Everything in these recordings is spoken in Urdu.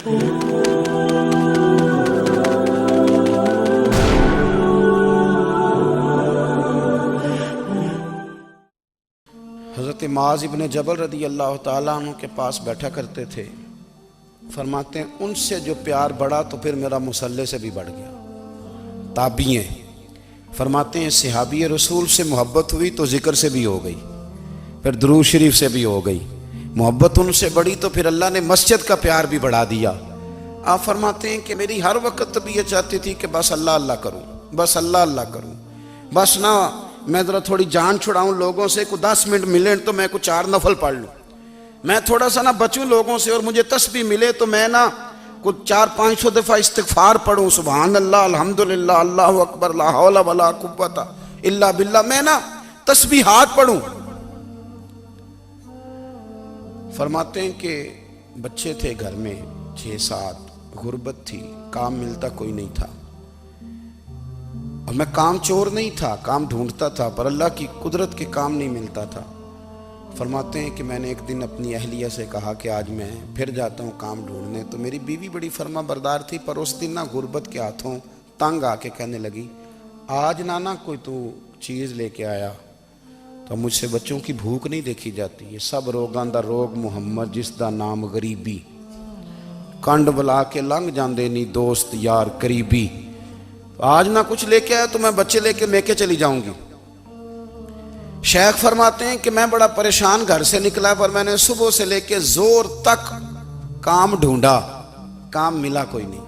حضرت معاذ ابن جبل رضی اللہ تعالیٰ عنہ کے پاس بیٹھا کرتے تھے. فرماتے ہیں ان سے جو پیار بڑھا تو پھر میرا مصلی سے بھی بڑھ گیا. تابعی ہیں. فرماتے ہیں صحابی رسول سے محبت ہوئی تو ذکر سے بھی ہو گئی, پھر درود شریف سے بھی ہو گئی. محبت ان سے بڑھی تو پھر اللہ نے مسجد کا پیار بھی بڑھا دیا. آپ فرماتے ہیں کہ میری ہر وقت طبیعت چاہتی تھی کہ بس اللہ اللہ کروں, بس اللہ اللہ کروں, بس نہ میں ذرا تھوڑی جان چھڑاؤں لوگوں سے, کو 10 منٹ ملیں تو میں کچھ 4 نفل پڑھ لوں, میں تھوڑا سا نہ بچوں لوگوں سے, اور مجھے تسبیح ملے تو میں نہ کچھ 400-500 دفعہ استغفار پڑھوں, سبحان اللہ, الحمدللہ, اللہ اکبر, لا حول ولا قوت الا باللہ, میں نہ تسبیحات پڑھوں. فرماتے ہیں کہ بچے تھے گھر میں 6-7, غربت تھی, کام ملتا کوئی نہیں تھا, اور میں کام چور نہیں تھا, کام ڈھونڈتا تھا, پر اللہ کی قدرت کے کام نہیں ملتا تھا. فرماتے ہیں کہ میں نے ایک دن اپنی اہلیہ سے کہا کہ آج میں پھر جاتا ہوں کام ڈھونڈنے. تو میری بیوی بڑی فرما بردار تھی, پر اس دن نہ غربت کے ہاتھوں تنگ آ کے کہنے لگی, آج نانا کوئی تو چیز لے کے آیا, تو مجھ سے بچوں کی بھوک نہیں دیکھی جاتی. یہ سب روگاں دا روگ محمد جس دا نام غریبی, کنڈ بلا کے لنگ جاندے نہیں دوست یار قریبی. آج نہ کچھ لے کے آیا تو میں بچے لے کے میکے چلی جاؤں گی. شیخ فرماتے ہیں کہ میں بڑا پریشان گھر سے نکلا, پر میں نے صبح سے لے کے زور تک کام ڈھونڈا, کام ملا کوئی نہیں.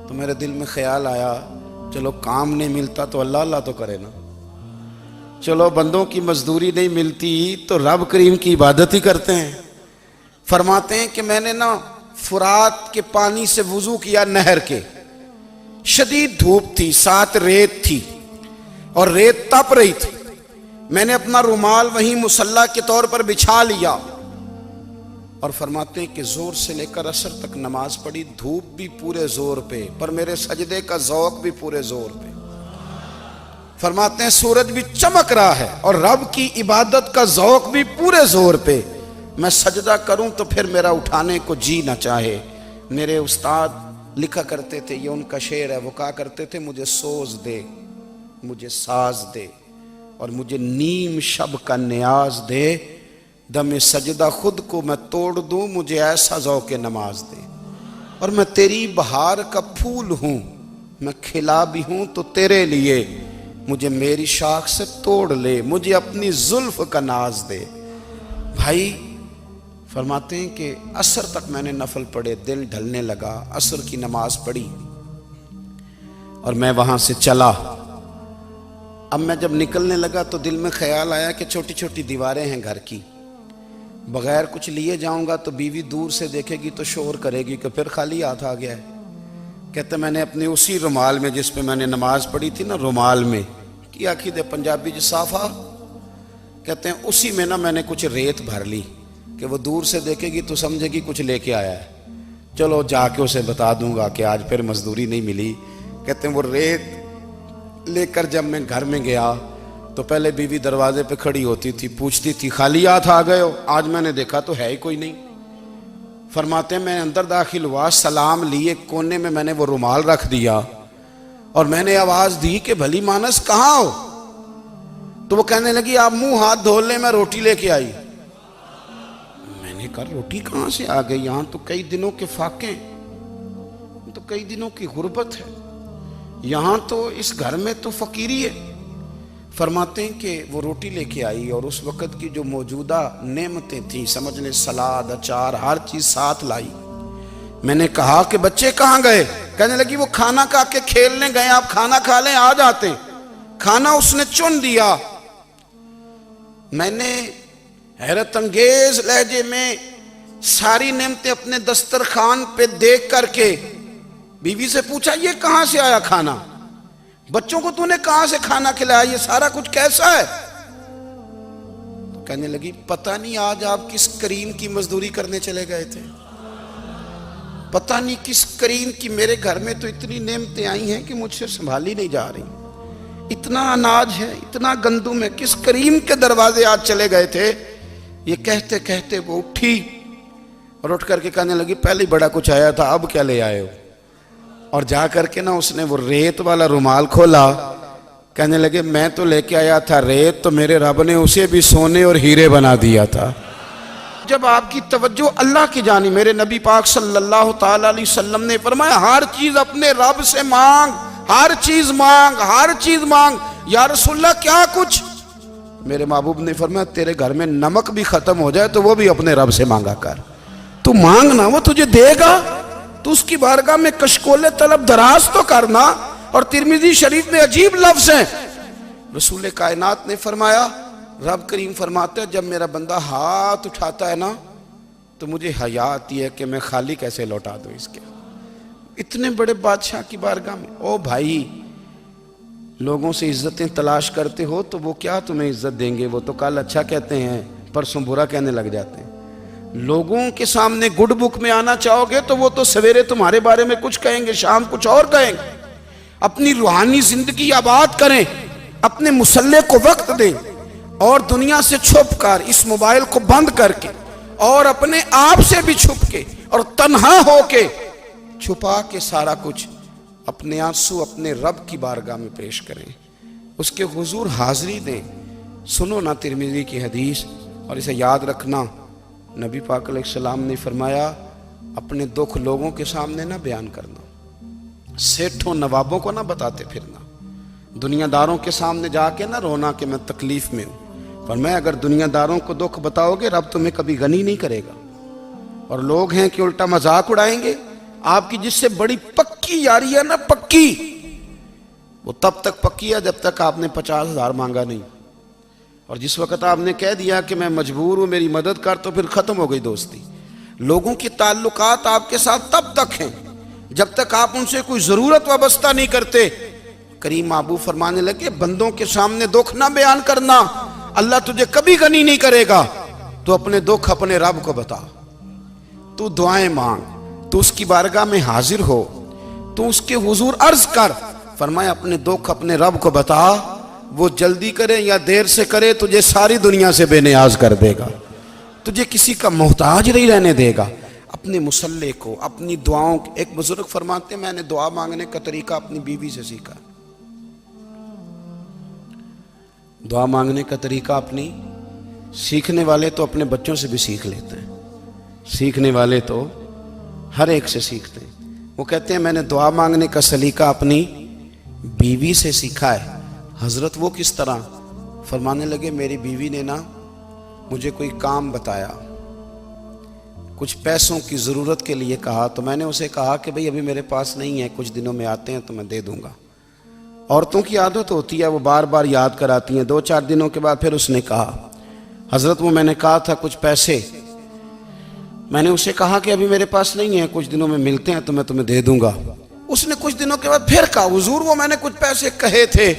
تو میرے دل میں خیال آیا, چلو کام نہیں ملتا تو اللہ اللہ تو کرے نا, چلو بندوں کی مزدوری نہیں ملتی تو رب کریم کی عبادت ہی کرتے ہیں. فرماتے ہیں کہ میں نے نا فرات کے پانی سے وضو کیا, نہر کے, شدید دھوپ تھی, ساتھ ریت تھی, اور ریت تپ رہی تھی. میں نے اپنا رومال وہیں مصلی کے طور پر بچھا لیا, اور فرماتے ہیں کہ زور سے لے کر عصر تک نماز پڑھی, دھوپ بھی پورے زور پہ, پر میرے سجدے کا ذوق بھی پورے زور پہ. فرماتے ہیں سورج بھی چمک رہا ہے, اور رب کی عبادت کا ذوق بھی پورے زور پہ. میں سجدہ کروں تو پھر میرا اٹھانے کو جی نہ چاہے. میرے استاد لکھا کرتے تھے, یہ ان کا شعر ہے, وہ کہا کرتے تھے, مجھے سوز دے, مجھے ساز دے, اور مجھے نیم شب کا نیاز دے, دم سجدہ خود کو میں توڑ دوں, مجھے ایسا ذوق نماز دے. اور میں تیری بہار کا پھول ہوں, میں کھلا بھی ہوں تو تیرے لیے, مجھے میری شاخ سے توڑ لے, مجھے اپنی زلف کا ناز دے. بھائی فرماتے ہیں کہ عصر تک میں نے نفل پڑھے, دل ڈھلنے لگا, عصر کی نماز پڑھی, اور میں وہاں سے چلا. اب میں جب نکلنے لگا تو دل میں خیال آیا کہ چھوٹی چھوٹی دیواریں ہیں گھر کی, بغیر کچھ لیے جاؤں گا تو بیوی دور سے دیکھے گی تو شور کرے گی کہ پھر خالی ہاتھ آ گیا ہے. کہتے میں نے اپنے اسی رومال میں جس پہ میں نے نماز پڑھی تھی نا, رومال میں کی آخی دے پنجابی جو صافہ کہتے ہیں, اسی میں نا میں نے کچھ ریت بھر لی کہ وہ دور سے دیکھے گی تو سمجھے گی کچھ لے کے آیا ہے. چلو جا کے اسے بتا دوں گا کہ آج پھر مزدوری نہیں ملی. کہتے ہیں وہ ریت لے کر جب میں گھر میں گیا تو پہلے بیوی دروازے پہ کھڑی ہوتی تھی, پوچھتی تھی خالی ہاتھ آ گئے ہو؟ آج میں نے دیکھا تو ہے ہی کوئی نہیں. فرماتے ہیں میں اندر داخل ہوا, سلام لیے, کونے میں میں نے وہ رومال رکھ دیا, اور میں نے آواز دی کہ بھلی مانس کہاں ہو؟ تو وہ کہنے لگی آپ منہ ہاتھ دھو لیں, میں روٹی لے کے آئی. میں نے کہا روٹی کہاں سے آ گئی؟ یہاں تو کئی دنوں کے فاقے, تو کئی دنوں کی غربت ہے, یہاں تو اس گھر میں تو فقیری ہے. فرماتے ہیں کہ وہ روٹی لے کے آئی, اور اس وقت کی جو موجودہ نعمتیں تھیں, سمجھ لیں سلاد, اچار, ہر چیز ساتھ لائی. میں نے کہا کہ بچے کہاں گئے؟ کہنے لگی وہ کھانا کھا کے کھیلنے گئے, آپ کھانا کھا لیں آ جاتے. کھانا اس نے چن دیا. میں نے حیرت انگیز لہجے میں ساری نعمتیں اپنے دسترخوان پہ دیکھ کر کے بیوی سے پوچھا یہ کہاں سے آیا کھانا؟ بچوں کو تو نے کہاں سے کھانا کھلایا؟ یہ سارا کچھ کیسا ہے؟ کہنے لگی پتہ نہیں آج آپ کس کریم کی مزدوری کرنے چلے گئے تھے, پتہ نہیں کس کریم کی. میرے گھر میں تو اتنی نعمتیں آئی ہیں کہ مجھ سے سنبھالی نہیں جا رہی, اتنا اناج ہے, اتنا گندم ہے, کس کریم کے دروازے آج چلے گئے تھے؟ یہ کہتے کہتے وہ اٹھی, اور اٹھ کر کے کہنے لگی پہلے بڑا کچھ آیا تھا، اب کیا لے آئے ہو؟ اور جا کر کے نا اس نے وہ ریت والا رومال کھولا، کہنے لگے میں تو لے کے آیا تھا ریت، تو میرے رب نے اسے بھی سونے اور ہیرے بنا دیا تھا۔ جب آپ کی توجہ اللہ کی جانب، میرے نبی پاک صلی اللہ تعالی علیہ وسلم نے فرمایا ہر چیز اپنے رب سے مانگ، ہر چیز مانگ، ہر چیز مانگ۔ یا رسول اللہ کیا کچھ؟ میرے محبوب نے فرمایا تیرے گھر میں نمک بھی ختم ہو جائے تو وہ بھی اپنے رب سے مانگا کر، تو مانگنا وہ تجھے دے گا، تو اس کی بارگاہ میں کشکول طلب دراز تو کرنا۔ اور ترمذی شریف میں عجیب لفظ ہیں، رسول کائنات نے فرمایا، رب کریم فرماتا ہے جب میرا بندہ ہاتھ اٹھاتا ہے نا تو مجھے حیا آتی ہے کہ میں خالی کیسے لوٹا دوں اس کے۔ اتنے بڑے بادشاہ کی بارگاہ میں، او بھائی لوگوں سے عزتیں تلاش کرتے ہو تو وہ کیا تمہیں عزت دیں گے؟ وہ تو کل اچھا کہتے ہیں پرسوں برا کہنے لگ جاتے ہیں۔ لوگوں کے سامنے گڈ بک میں آنا چاہو گے تو وہ تو سویرے تمہارے بارے میں کچھ کہیں گے، شام کچھ اور کہیں گے۔ اپنی روحانی زندگی آباد کریں، اپنے مصلے کو وقت دیں، اور دنیا سے چھپ کر اس موبائل کو بند کر کے اور اپنے آپ سے بھی چھپ کے اور تنہا ہو کے چھپا کے سارا کچھ اپنے آنسو اپنے رب کی بارگاہ میں پیش کریں، اس کے حضور حاضری دیں۔ سنو نا ترمذی کی حدیث، اور اسے یاد رکھنا، نبی پاک علیہ السلام نے فرمایا اپنے دکھ لوگوں کے سامنے نہ بیان کرنا، سیٹھوں نوابوں کو نہ بتاتے پھرنا، دنیا داروں کے سامنے جا کے نہ رونا کہ میں تکلیف میں ہوں۔ فرمایا اگر دنیا داروں کو دکھ بتاؤ گے رب تمہیں کبھی غنی نہیں کرے گا، اور لوگ ہیں کہ الٹا مذاق اڑائیں گے۔ آپ کی جس سے بڑی پکی یاری ہے نا، پکی، وہ تب تک پکی ہے جب تک آپ نے 50,000 مانگا نہیں، اور جس وقت آپ نے کہہ دیا کہ میں مجبور ہوں میری مدد کر تو پھر ختم ہو گئی دوستی۔ لوگوں کی تعلقات آپ کے ساتھ تب تک ہیں جب تک آپ ان سے کوئی ضرورت وابستہ نہیں کرتے۔ کریم محبوب فرمانے لگے بندوں کے سامنے دکھ نہ بیان کرنا، اللہ تجھے کبھی غنی نہیں کرے گا، تو اپنے دکھ اپنے رب کو بتا، تو دعائیں مانگ، تو اس کی بارگاہ میں حاضر ہو، تو اس کے حضور عرض کر۔ فرمایا اپنے دکھ اپنے رب کو بتا، وہ جلدی کرے یا دیر سے کرے تجھے ساری دنیا سے بے نیاز کر دے گا، تجھے کسی کا محتاج نہیں رہنے دے گا۔ اپنے مصلے کو، اپنی دعاؤں، ایک بزرگ فرماتے ہیں میں نے دعا مانگنے کا طریقہ اپنی بیوی سے سیکھا، دعا مانگنے کا طریقہ اپنی، سیکھنے والے تو اپنے بچوں سے بھی سیکھ لیتے ہیں، سیکھنے والے تو ہر ایک سے سیکھتے ہیں۔ وہ کہتے ہیں میں نے دعا مانگنے کا سلیقہ اپنی بیوی سے سیکھا ہے۔ حضرت وہ کس طرح؟ فرمانے لگے میری بیوی نے نا مجھے کوئی کام بتایا، کچھ پیسوں کی ضرورت کے لیے کہا، تو میں نے اسے کہا کہ بھئی ابھی میرے پاس نہیں ہے، کچھ دنوں میں آتے ہیں تو میں دے دوں گا۔ عورتوں کی عادت ہوتی ہے وہ بار بار یاد کراتی ہیں، 2-4 دنوں کے بعد پھر اس نے کہا حضرت وہ میں نے کہا تھا کچھ پیسے، میں نے اسے کہا کہ ابھی میرے پاس نہیں ہے، کچھ دنوں میں ملتے ہیں تو میں تمہیں دے دوں گا۔ اس نے کچھ دنوں کے بعد پھر کہا حضور وہ میں نے کچھ پیسے کہے تھے۔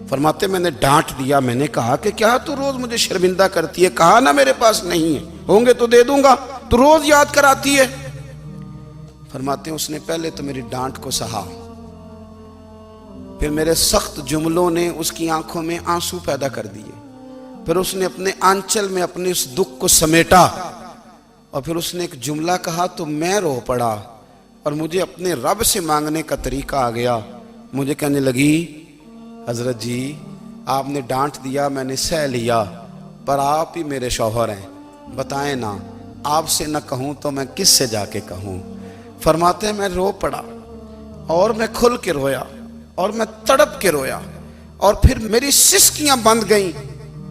فرماتے میں نے ڈانٹ دیا، میں نے کہا کہ کیا تو روز مجھے شرمندہ کرتی ہے، کہا نا میرے پاس نہیں ہے، ہوں گے تو دے دوں گا، تو روز یاد کراتی ہے۔ فرماتے ہیں اس نے پہلے تو میری ڈانٹ کو سہا، پھر میرے سخت جملوں نے اس کی آنکھوں میں آنسو پیدا کر دیے، پھر اس نے اپنے آنچل میں اپنے اس دکھ کو سمیٹا، اور پھر اس نے ایک جملہ کہا تو میں رو پڑا، اور مجھے اپنے رب سے مانگنے کا طریقہ آ گیا۔ مجھے کہنے لگی حضرت جی آپ نے ڈانٹ دیا میں نے سہ لیا، پر آپ ہی میرے شوہر ہیں، بتائیں نا آپ سے نہ کہوں تو میں کس سے جا کے کہوں۔ فرماتے ہیں میں رو پڑا، اور میں کھل کے رویا، اور میں تڑپ کے رویا، اور پھر میری سسکیاں بند گئیں۔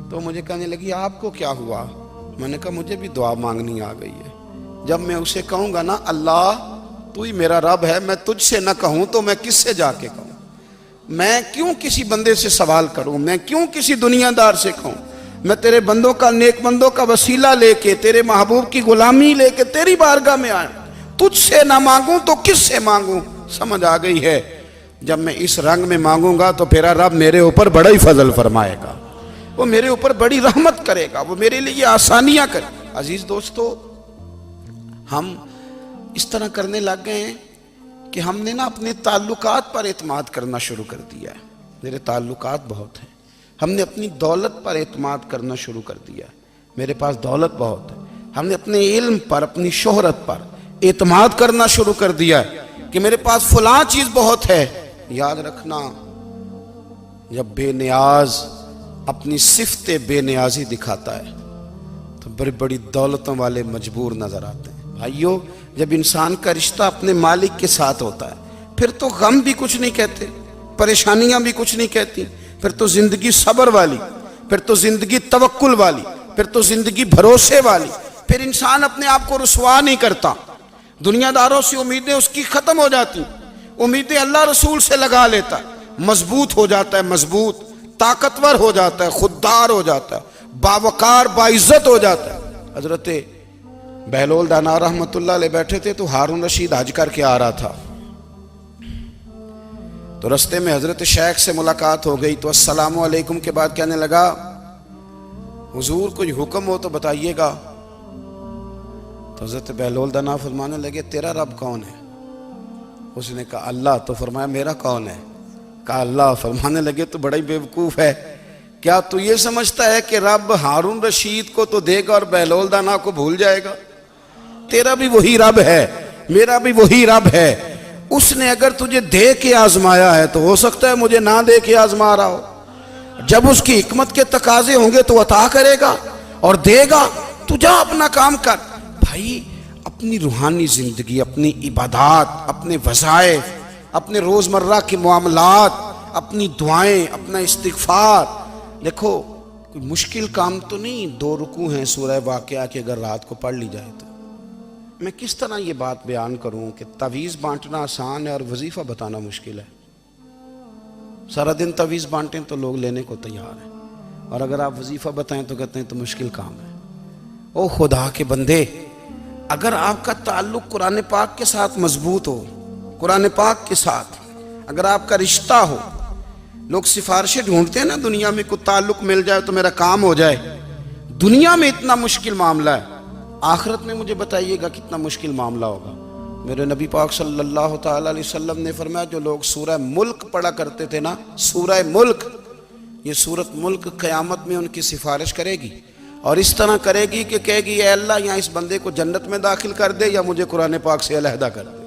تو مجھے کہنے لگی آپ کو کیا ہوا؟ میں نے کہا مجھے بھی دعا مانگنی آ گئی ہے، جب میں اسے کہوں گا نا اللہ تو ہی میرا رب ہے، میں تجھ سے نہ کہوں تو میں کس سے جا کے کہوں؟ میں کیوں کسی بندے سے سوال کروں؟ میں کیوں کسی دنیا دار سے کہوں؟ میں تیرے بندوں کا، نیک بندوں کا وسیلہ لے کے، تیرے محبوب کی غلامی لے کے تیری بارگاہ میں آیا، تجھ سے نہ مانگوں تو کس سے مانگوں؟ سمجھ آ گئی ہے جب میں اس رنگ میں مانگوں گا تو پھر رب میرے اوپر بڑا ہی فضل فرمائے گا، وہ میرے اوپر بڑی رحمت کرے گا، وہ میرے لیے آسانیاں کرے۔ عزیز دوستو ہم اس طرح کرنے لگ گئے ہیں کہ ہم نے نا اپنے تعلقات پر اعتماد کرنا شروع کر دیا ہے۔ میرے تعلقات بہت ہیں، ہم نے اپنی دولت پر اعتماد کرنا شروع کر دیا ہے، میرے پاس دولت بہت ہے، ہم نے اپنے علم پر، اپنی شہرت پر اعتماد کرنا شروع کر دیا ہے کہ میرے پاس فلاں چیز بہت ہے۔ یاد رکھنا، جب بے نیاز اپنی صفت بے نیازی دکھاتا ہے تو بڑی بڑی دولتوں والے مجبور نظر آتے ہیں۔ بھائیو، جب انسان کا رشتہ اپنے مالک کے ساتھ ہوتا ہے پھر تو غم بھی کچھ نہیں کہتے، پریشانیاں بھی کچھ نہیں کہتی، پھر تو زندگی صبر والی، پھر تو زندگی توکل والی، پھر تو زندگی بھروسے والی، پھر انسان اپنے آپ کو رسوا نہیں کرتا۔ دنیا داروں سے امیدیں اس کی ختم ہو جاتی، امیدیں اللہ رسول سے لگا لیتا ہے، مضبوط ہو جاتا ہے، مضبوط، طاقتور ہو جاتا ہے، خوددار ہو جاتا ہے، باوقار باعزت ہو جاتا ہے۔ حضرت بہلول دانا رحمت اللہ علیہ بیٹھے تھے تو ہارون رشید حج کر کے آ رہا تھا، تو رستے میں حضرت شیخ سے ملاقات ہو گئی تو السلام علیکم کے بعد کہنے لگا، حضور کوئی حکم ہو تو بتائیے گا۔ تو حضرت بہلول دانا فرمانے لگے، تیرا رب کون ہے؟ اس نے کہا اللہ۔ تو فرمایا میرا کون ہے؟ کہا اللہ۔ فرمانے لگے تو بڑا ہی بیوقوف ہے، کیا تو یہ سمجھتا ہے کہ رب ہارون رشید کو تو دے گا اور بہلول دانا کو بھول جائے گا؟ تیرا بھی وہی رب ہے، میرا بھی وہی رب ہے۔ اس نے اگر تجھے دے کے آزمایا ہے تو ہو سکتا ہے مجھے نہ دے کے آزما رہا ہو۔ جب اس کی حکمت کے تقاضے ہوں گے تو عطا کرے گا اور دے گا، تو جا اپنا کام کر۔ بھائی، اپنی روحانی زندگی، اپنی عبادات، اپنے وظائف، اپنے روزمرہ کے معاملات، اپنی دعائیں، اپنا استغفار، دیکھو کوئی مشکل کام تو نہیں 2 رکوع ہیں سورہ واقعہ کے، اگر رات کو پڑھ لی جائے تو۔ میں کس طرح یہ بات بیان کروں کہ تعویذ بانٹنا آسان ہے اور وظیفہ بتانا مشکل ہے۔ سارا دن تعویذ بانٹیں تو لوگ لینے کو تیار ہیں، اور اگر آپ وظیفہ بتائیں تو کہتے ہیں تو مشکل کام ہے۔ او خدا کے بندے، اگر آپ کا تعلق قرآن پاک کے ساتھ مضبوط ہو، قرآن پاک کے ساتھ اگر آپ کا رشتہ ہو، لوگ سفارشیں ڈھونڈتے ہیں نا دنیا میں، کوئی تعلق مل جائے تو میرا کام ہو جائے۔ دنیا میں اتنا مشکل معاملہ ہے، آخرت میں مجھے بتائیے گا کتنا مشکل معاملہ ہوگا۔ میرے نبی پاک صلی اللہ تعالی علیہ وسلم نے فرمایا، جو لوگ سورہ ملک پڑھا کرتے تھے نا، سورہ ملک، یہ سورت ملک قیامت میں ان کی سفارش کرے گی، اور اس طرح کرے گی کہ کہے گی اے اللہ یہاں اس بندے کو جنت میں داخل کر دے یا مجھے قرآن پاک سے علیحدہ کر دے۔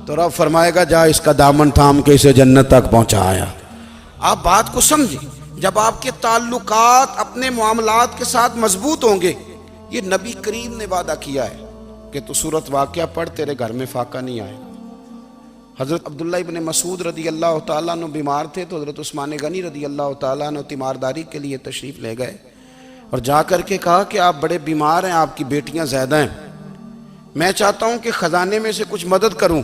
تو رب فرمائے گا جا اس کا دامن تھام کے اسے جنت تک پہنچایا۔ آپ بات کو سمجھیں، جب آپ کے تعلقات اپنے معاملات کے ساتھ مضبوط ہوں گے، یہ نبی کریم نے وعدہ کیا ہے کہ تو سورت واقعہ پڑھ، تیرے گھر میں فاقہ نہیں آئے گا۔ حضرت عبداللہ ابن مسعود رضی اللہ تعالیٰ عنہ بیمار تھے تو حضرت عثمان غنی رضی اللہ تعالیٰ عنہ تیمارداری کے لیے تشریف لے گئے اور جا کر کے کہا کہ آپ بڑے بیمار ہیں، آپ کی بیٹیاں زیادہ ہیں، میں چاہتا ہوں کہ خزانے میں سے کچھ مدد کروں۔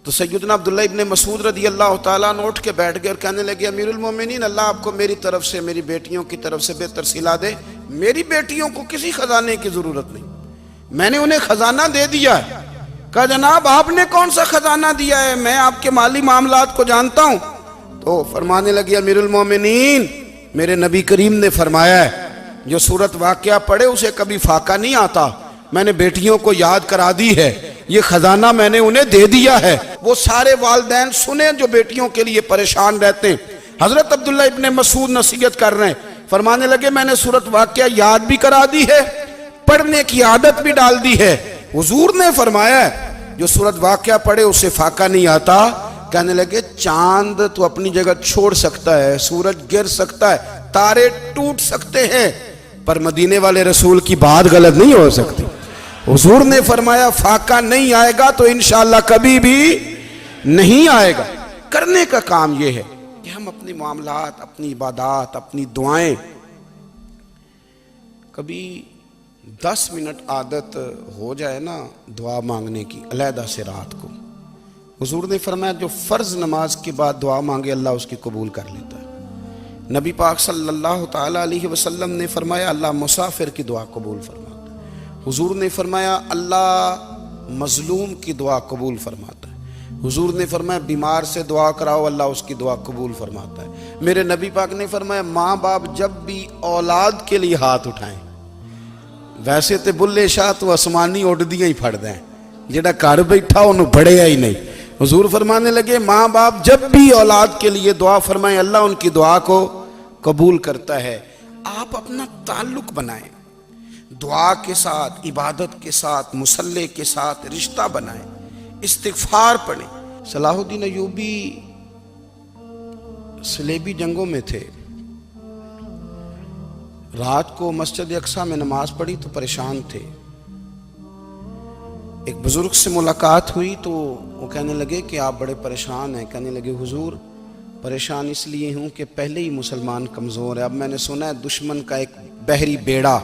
تو سیدنا عبداللہ ابن مسعود رضی اللہ تعالیٰ عنہ اٹھ کے بیٹھ گئے اور کہنے لگے، امیر المومنین، اللہ آپ کو میری طرف سے، میری بیٹیوں کی طرف سے بہتر صلہ دے، میری بیٹیوں کو کسی خزانے کی ضرورت نہیں، میں نے انہیں خزانہ دے دیا ہے۔ کہا جناب آپ نے کون سا خزانہ دیا ہے، میں آپ کے مالی معاملات کو جانتا ہوں۔ تو فرمانے لگے، امیر المومنین، میرے نبی کریم نے فرمایا ہے جو سورت واقعہ پڑھے اسے کبھی فاقہ نہیں آتا، میں نے بیٹیوں کو یاد کرا دی ہے، یہ خزانہ میں نے انہیں دے دیا ہے۔ وہ سارے والدین سنیں جو بیٹیوں کے لیے پریشان رہتے ہیں۔ حضرت عبداللہ ابن مسعود نصیحت کر رہے ہیں، فرمانے لگے میں نے سورت واقعہ یاد بھی کرا دی ہے، پڑھنے کی عادت بھی ڈال دی ہے۔ حضور نے فرمایا ہے جو سورت واقعہ پڑھے اسے فاقہ نہیں آتا۔ کہنے لگے چاند تو اپنی جگہ چھوڑ سکتا ہے، سورج گر سکتا ہے، تارے ٹوٹ سکتے ہیں، پر مدینے والے رسول کی بات غلط نہیں ہو سکتی۔ حضور نے فرمایا فاقہ نہیں آئے گا تو انشاءاللہ کبھی بھی نہیں آئے گا۔ کرنے کا کام یہ ہے کہ ہم اپنے معاملات، اپنی عبادات، اپنی دعائیں، کبھی 10 منٹ عادت ہو جائے نا دعا مانگنے کی علیحدہ سے رات کو۔ حضور نے فرمایا جو فرض نماز کے بعد دعا مانگے اللہ اس کی قبول کر لیتا ہے۔ نبی پاک صلی اللہ تعالی علیہ وسلم نے فرمایا اللہ مسافر کی دعا قبول فرماتا ہے۔ حضور نے فرمایا اللہ مظلوم کی دعا قبول فرماتا ہے۔ حضور نے فرمایا بیمار سے دعا کراؤ اللہ اس کی دعا قبول فرماتا ہے۔ میرے نبی پاک نے فرمایا ماں باپ جب بھی اولاد کے لیے ہاتھ اٹھائیں، ویسے تے بلے شاہ تو آسمانی اڈدیاں ہی پھڑ دیں، جڑا گھر بیٹھا انہوں بڑھیا ہی نہیں۔ حضور فرمانے لگے ماں باپ جب بھی اولاد کے لیے دعا فرمائیں اللہ ان کی دعا کو قبول کرتا ہے۔ آپ اپنا تعلق بنائیں، دعا کے ساتھ، عبادت کے ساتھ، مصلی کے ساتھ رشتہ بنائیں، استغفار پڑھیں۔ صلاح الدین ایوبی صلیبی جنگوں میں تھے، رات کو مسجد اقصی میں نماز پڑھی تو پریشان تھے۔ ایک بزرگ سے ملاقات ہوئی تو وہ کہنے لگے کہ آپ بڑے پریشان ہیں۔ کہنے لگے حضور پریشان اس لیے ہوں کہ پہلے ہی مسلمان کمزور ہے، اب میں نے سنا ہے دشمن کا ایک بحری بیڑا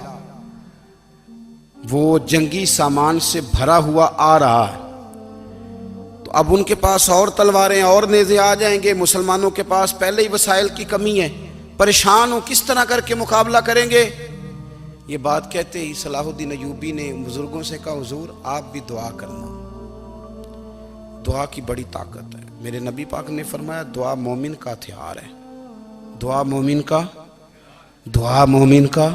وہ جنگی سامان سے بھرا ہوا آ رہا ہے، تو اب ان کے پاس اور تلواریں اور نیزے آ جائیں گے، مسلمانوں کے پاس پہلے ہی وسائل کی کمی ہے، پریشان ہوں کس طرح کر کے مقابلہ کریں گے۔ یہ بات کہتے ہی صلاح الدین ایوبی نے بزرگوں سے کہا حضور آپ بھی دعا کرنا، دعا کی بڑی طاقت ہے۔ میرے نبی پاک نے فرمایا دعا مومن کا ہتھیار ہے، دعا مومن کا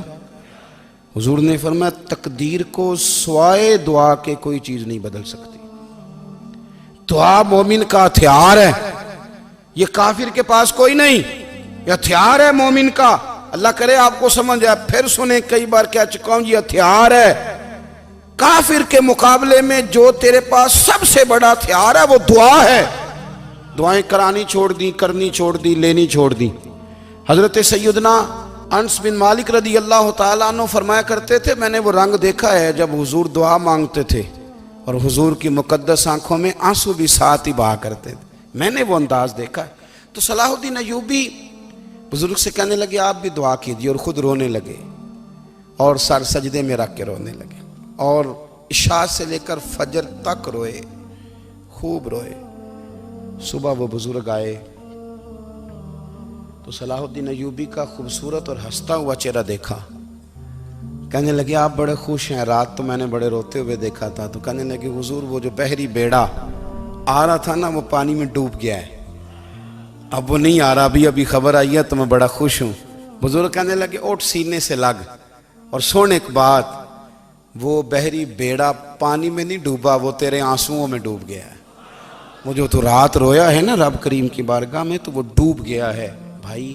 حضور نے فرمایا تقدیر کو سوائے دعا کے کوئی چیز نہیں بدل سکتی، دعا مومن کا ہتھیار ہے، یہ کافر کے پاس کوئی نہیں، یہ ہتھیار ہے مومن کا۔ اللہ کرے آپ کو سمجھ آئے، پھر سنیں، کئی بار کہہ چکا ہوں یہ ہتھیار ہے۔ کافر کے مقابلے میں جو تیرے پاس سب سے بڑا ہتھیار ہے وہ دعا ہے۔ دعائیں کرانی چھوڑ دی، کرنی چھوڑ دی، لینی چھوڑ دی۔ حضرت سیدنا انس بن مالک رضی اللہ تعالیٰ عنہ فرمایا کرتے تھے میں نے وہ رنگ دیکھا ہے جب حضور دعا مانگتے تھے اور حضور کی مقدس آنکھوں میں آنسو بھی ساتھ ہی بہا کرتے تھے، میں نے وہ انداز دیکھا ہے۔ تو صلاح الدین ایوبی بزرگ سے کہنے لگے آپ بھی دعا کیجیے، اور خود رونے لگے اور سر سجدے میں رکھ کے رونے لگے، اور عشاء سے لے کر فجر تک روئے، خوب روئے۔ صبح وہ بزرگ آئے تو صلاح الدین ایوبی کا خوبصورت اور ہنستا ہوا چہرہ دیکھا، کہنے لگے آپ بڑے خوش ہیں، رات تو میں نے بڑے روتے ہوئے دیکھا تھا۔ تو کہنے لگے حضور وہ جو بحری بیڑا آ رہا تھا نا وہ پانی میں ڈوب گیا ہے، اب وہ نہیں آ رہا، ابھی خبر آئی ہے تو میں بڑا خوش ہوں۔ بزرگ کہنے لگے اٹھ سینے سے لگ، اور سن ایک بات، وہ بحری بیڑا پانی میں نہیں ڈوبا، وہ تیرے آنسوؤں میں ڈوب گیا ہے۔ وہ جو تو رات رویا ہے نا رب کریم کی بارگاہ میں تو وہ ڈوب گیا ہے۔ بھائی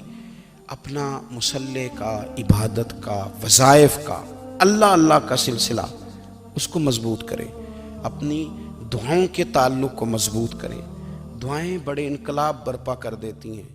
اپنا مصلی کا، عبادت کا، وظائف کا، اللہ کا سلسلہ اس کو مضبوط کرے، اپنی دعاؤں کے تعلق کو مضبوط کرے۔ دعائیں بڑے انقلاب برپا کر دیتی ہیں۔